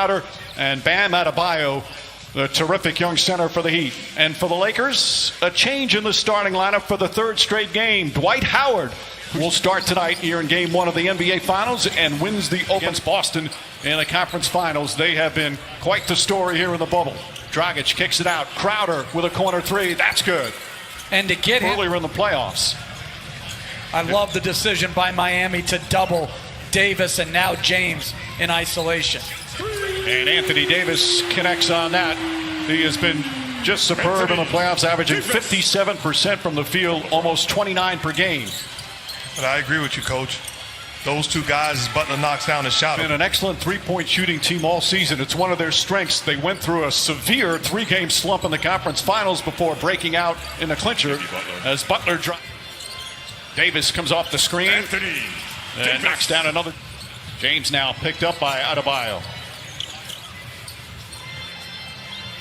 Crowder and Bam Adebayo, the terrific young center for the Heat. And for the Lakers, a change in the starting lineup for the third straight game. Dwight Howard will start tonight here in Game 1 of the NBA Finals and wins the against Boston in the conference finals. They have been quite the story here in the bubble. Dragic kicks it out. Crowder with a corner three. That's good. And to get him earlier in the playoffs. I love the decision by Miami to double Davis and now James in isolation. And Anthony Davis connects on that. He has been just superb in the playoffs, averaging 57% from the field, almost 29 per game. But I agree with you, Coach. Those two guys, as Butler knocks down the shot. Been an excellent three-point shooting team all season. It's one of their strengths. They went through a severe three-game slump in the conference finals before breaking out in the clincher as Butler dropped. Davis comes off the screen and knocks down another. James now picked up by Adebayo.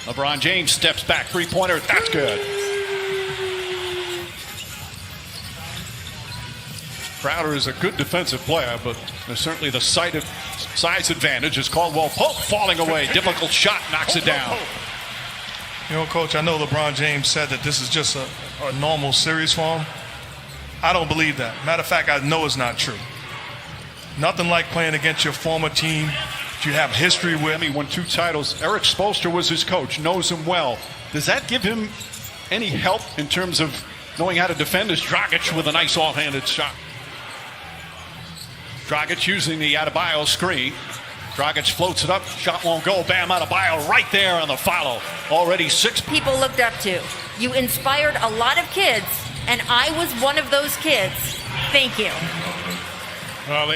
LeBron James steps back, three-pointer. That's good. Crowder is a good defensive player, but there's certainly the size advantage as Caldwell-Pope falling away. Difficult shot, knocks it down. You know, Coach, I know LeBron James said that this is just a normal series for him. I don't believe that. Matter of fact, I know it's not true. Nothing like playing against your former team that you have history with. He won 2 titles. Eric Spoelstra was his coach, knows him well. Does that give him any help in terms of knowing how to defend as Dragic with a nice offhanded shot? Dragic using the Adebayo screen. Dragic floats it up, shot won't go. Bam Adebayo right there on the follow. Already 6 people looked up to. You inspired a lot of kids, and I was one of those kids. Thank you.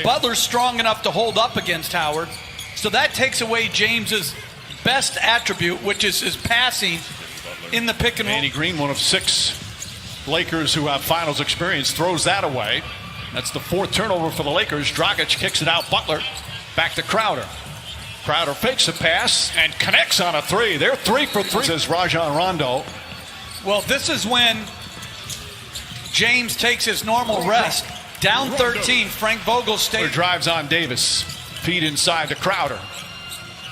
Butler's strong enough to hold up against Howard, so that takes away James's best attribute, which is his passing in the pick and roll. Danny Green, one of 6 Lakers who have finals experience, throws that away. That's the 4th turnover for the Lakers. Dragic kicks it out. Butler back to Crowder. Crowder fakes a pass and connects on a 3. They're 3 for 3, says Rajon Rondo. Well, this is when James takes his normal rest. Down 13, Frank Vogel stays. Drives on Davis. Feed inside to Crowder.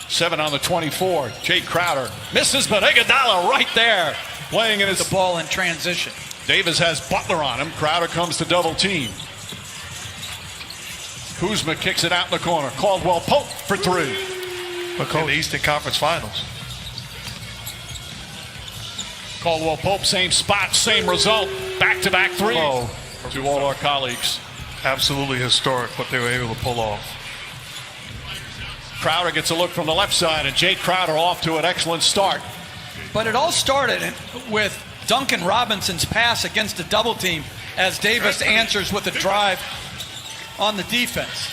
7 on the 24. Jae Crowder misses, but Iguodala right there. Playing in his the ball in transition. Davis has Butler on him. Crowder comes to double team. Kuzma kicks it out in the corner. Caldwell-Pope for 3. In the Eastern Conference Finals. Caldwell-Pope, same spot, same result. Back-to-back 3. To all our colleagues. Absolutely historic what they were able to pull off. Crowder gets a look from the left side, and Jae Crowder off to an excellent start. But it all started with Duncan Robinson's pass against a double team as Davis answers with a drive on the defense.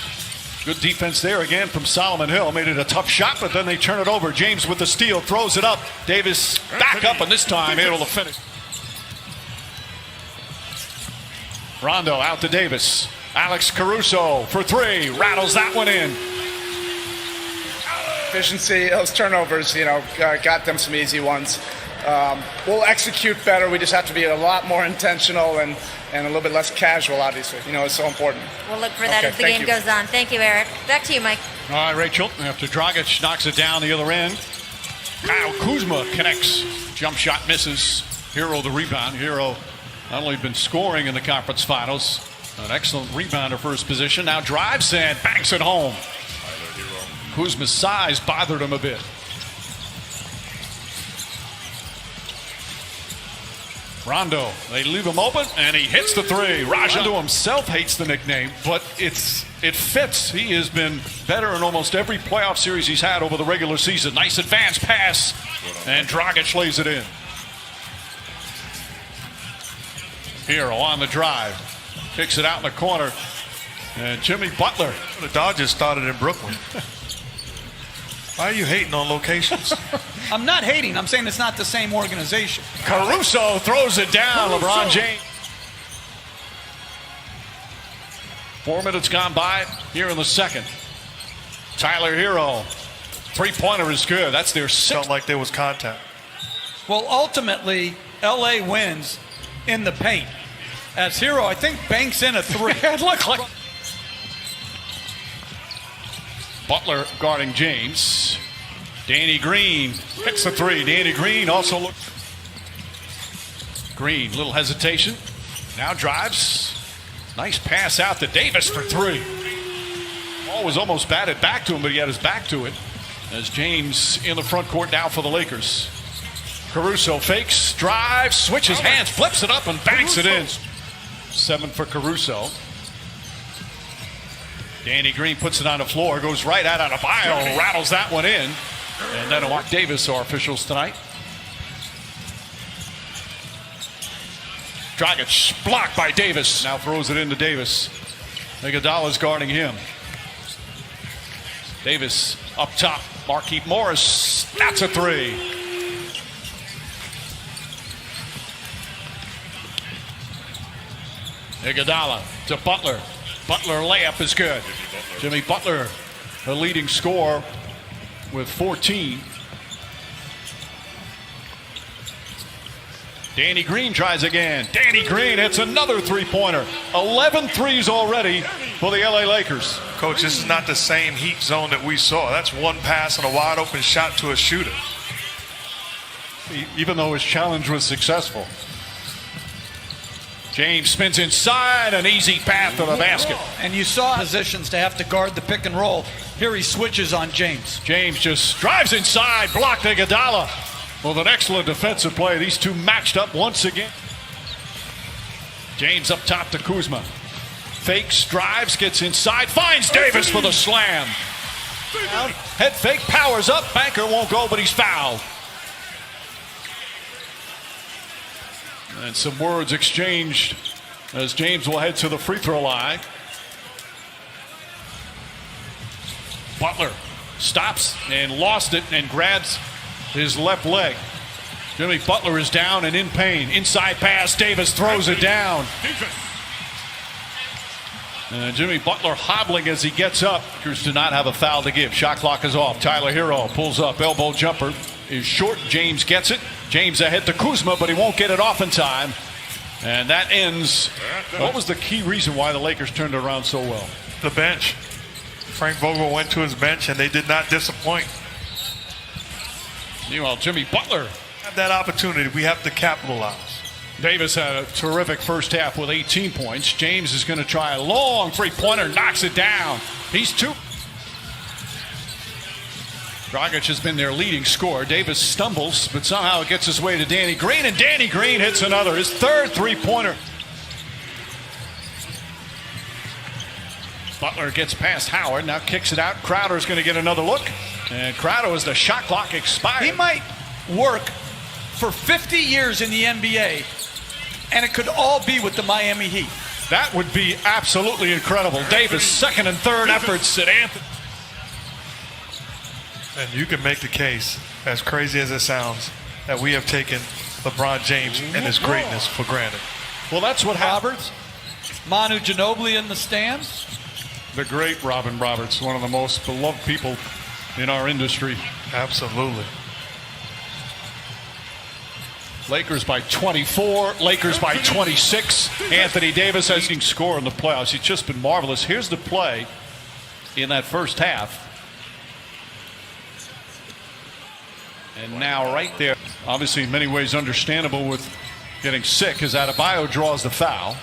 Good defense there again from Solomon Hill. Made it a tough shot, but then they turn it over. James with the steal, throws it up. Davis back up, and this time able to finish. Rondo out to Davis. Alex Caruso for 3. Rattles that one in. Efficiency, those turnovers, got them some easy ones. We'll execute better. We just have to be a lot more intentional and a little bit less casual, obviously. It's so important. We'll look for that as the game goes on. Thank you, Eric. Back to you, Mike. All right, Rachel. After Dragic knocks it down the other end, Kyle Kuzma connects. Jump shot misses. Hero the rebound. Hero not only been scoring in the conference finals, an excellent rebounder for his position. Now drives and banks it home. Kuzma's size bothered him a bit. Rondo, they leave him open, and he hits the 3. Rondo himself hates the nickname, but it fits. He has been better in almost every playoff series he's had over the regular season. Nice advance pass, and Dragic lays it in. Hero on the drive, kicks it out in the corner, and Jimmy Butler. The Dodgers started in Brooklyn. Why are you hating on locations? I'm not hating. I'm saying it's not the same organization. Caruso throws it down. LeBron James. 4 minutes gone by here in the second. Tyler Hero. 3-pointer is good. That's their 6th. Felt like there was contact. Well, ultimately, LA wins in the paint. As Hero, I think, banks in a 3. It looked like. Butler guarding James. Danny Green hits the three. Danny Green also look. Green, little hesitation. Now drives. Nice pass out to Davis for three. Ball was almost batted back to him, but he had his back to it. As James in the front court now for the Lakers. Caruso fakes, drives, switches hands, flips it up and banks it in. 7 for Caruso. Danny Green puts it on the floor, goes right out on a bio, rattles that one in. And then Mark Davis are officials tonight. Dragic blocked by Davis. Now throws it into Davis. Iguodala's guarding him. Davis up top. Markieff Morris. That's a three. Iguodala to Butler. Butler layup is good. Jimmy Butler, the leading scorer with 14. Danny Green tries again. Danny Green hits another three-pointer. 11 threes already for the LA Lakers. Coach, this is not the same heat zone that we saw. That's one pass and a wide open shot to a shooter. Even though his challenge was successful. James spins inside, an easy path to the basket. And you saw positions to have to guard the pick and roll. Here he switches on James. James just drives inside, blocked Iguodala. With an excellent defensive play. These two matched up once again. James up top to Kuzma. Fakes, drives, gets inside, finds Davis for the slam. Head fake, powers up, Banker won't go, but he's fouled. And some words exchanged as James will head to the free throw line. Butler stops and lost it and grabs his left leg. Jimmy Butler is down and in pain. Inside pass, Davis throws it down. And Jimmy Butler hobbling as he gets up. Lakers do not have a foul to give. Shot clock is off. Tyler Hero pulls up. Elbow jumper is short. James gets it. James ahead to Kuzma, but he won't get it off in time. And that ends. What was the key reason why the Lakers turned it around so well? The bench. Frank Vogel went to his bench and they did not disappoint. Meanwhile, Jimmy Butler Have that opportunity. We have to capitalize. Davis had a terrific first half with 18 points. James is going to try a long three-pointer, knocks it down. He's two. Dragic has been their leading scorer. Davis stumbles, but somehow it gets his way to Danny Green, and Danny Green hits another, his third three-pointer. Butler gets past Howard, now kicks it out. Crowder's going to get another look, and Crowder, as the shot clock expires. He might work for 50 years in the NBA, and it could all be with the Miami Heat. That would be absolutely incredible. Davis, second and third efforts at Anthony. And you can make the case, as crazy as it sounds, that we have taken LeBron James and his greatness for granted. Well, that's what Roberts, Manu Ginobili in the stands. The great Robin Roberts, one of the most beloved people in our industry. Absolutely. Lakers by 24, Lakers by 26. Anthony Davis has been scored in the playoffs. He's just been marvelous. Here's the play in that first half. And now right there, obviously in many ways understandable with getting sick, as Adebayo draws the foul.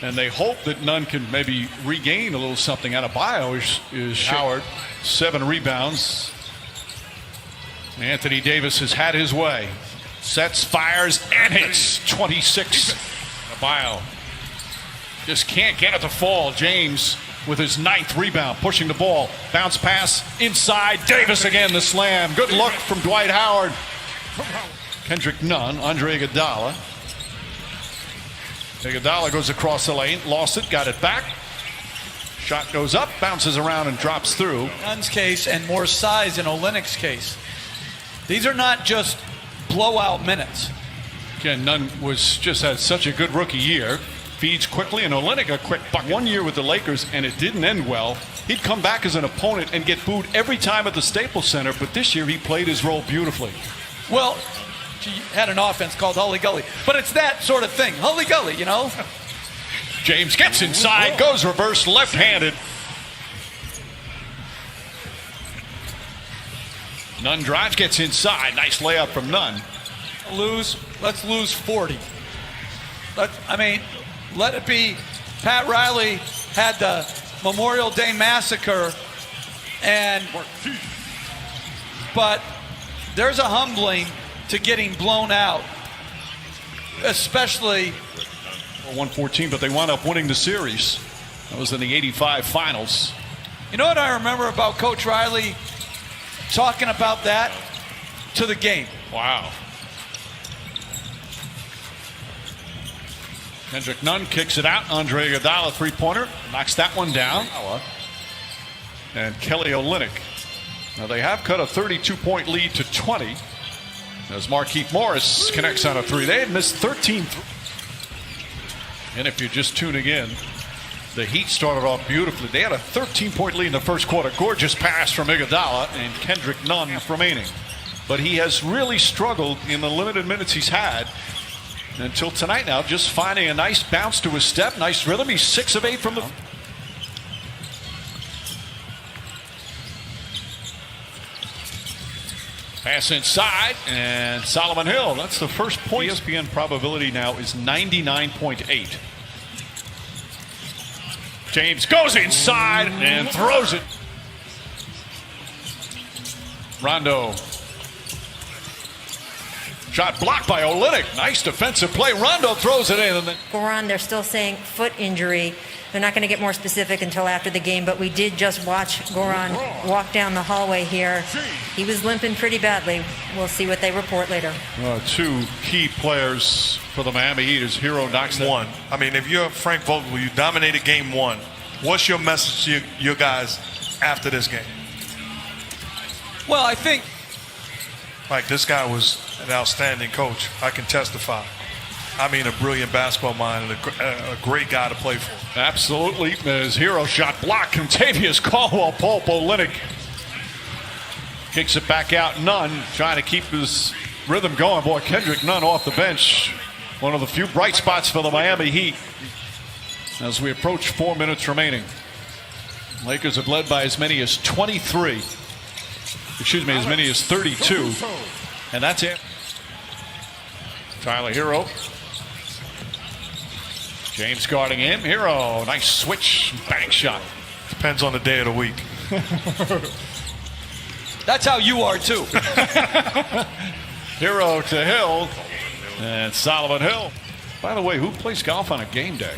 And they hope that Nunn can maybe regain a little something. Adebayo is Howard, 7 rebounds. Anthony Davis has had his way. Sets, fires, and hits. 26. Adebayo just can't get it to fall. James with his 9th rebound, pushing the ball. Bounce pass inside. Davis again, the slam. Good look from Dwight Howard. Kendrick Nunn, Andre Iguodala. Iguodala goes across the lane, lost it, got it back. Shot goes up, bounces around, and drops through. Nunn's case and more size in Olynyk's case. These are not just blowout minutes. Again, Nunn just had such a good rookie year. Feeds quickly, and Olynyk a quick buck. 1 year with the Lakers, and it didn't end well. He'd come back as an opponent and get booed every time at the Staples Center, but this year he played his role beautifully. Well, he had an offense called Hully Gully, but it's that sort of thing. Hully Gully, you know. James gets inside, goes reverse, left-handed. Nunn drives, gets inside. Nice layup from Nunn. Let's lose 40. Let it be. Pat Riley had the Memorial Day massacre, but there's a humbling to getting blown out, especially 114, but they wound up winning the series. That was in the '85 finals. You know what I remember about Coach Riley talking about that to the game? Wow. Kendrick Nunn kicks it out. Andre Iguodala, three-pointer, knocks that one down. And Kelly Olynyk. Now they have cut a 32-point lead to 20 as Markieff Morris connects on a three. They had missed 13. And if you're just tuning in, the Heat started off beautifully. They had a 13-point lead in the first quarter. Gorgeous pass from Iguodala and Kendrick Nunn remaining. But he has really struggled in the limited minutes he's had until tonight now, just finding a nice bounce to his step, nice rhythm. He's 6 of 8 from the... Pass inside, and Solomon Hill. That's the first point. ESPN probability now is 99.8. James goes inside and throws it. Rondo. Shot blocked by Olynyk. Nice defensive play. Rondo throws it in. And then Goran, they're still saying foot injury. They're not going to get more specific until after the game, but we did just watch Goran walk down the hallway here. He was limping pretty badly. We'll see what they report later. Two key players for the Miami Heat as Hero knocks them. One. I mean, if you're Frank Vogel, you dominated game one. What's your message to your guys after this game? Well, I think this guy was an outstanding coach. I can testify. I mean, a brilliant basketball mind and a great guy to play for. Absolutely. His Hero shot blocked. Kentavious Caldwell-pope-13 kicks it back out. Nunn trying to keep his rhythm going. Boy, Kendrick Nunn off the bench. One of the few bright spots for the Miami Heat as we approach 4 minutes remaining. Lakers have led by as many as 23. Excuse me, as many as 32. And that's it. Tyler Hero. James guarding him. Hero, nice switch, bank shot. Depends on the day of the week. that's how you are too. Hero to Hill, and Solomon Hill. By the way, who plays golf on a game day?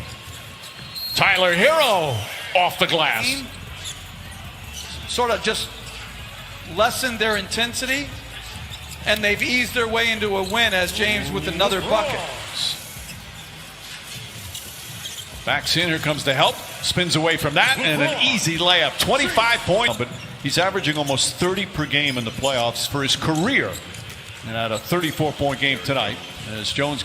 Tyler Hero off the glass. Sort of just lessened their intensity, and they've eased their way into a win as James with another bucket. Backs in, here comes the help. Spins away from that, and an easy layup. 25 points. But he's averaging almost 30 per game in the playoffs for his career. And had a 34-point game tonight as Jones gets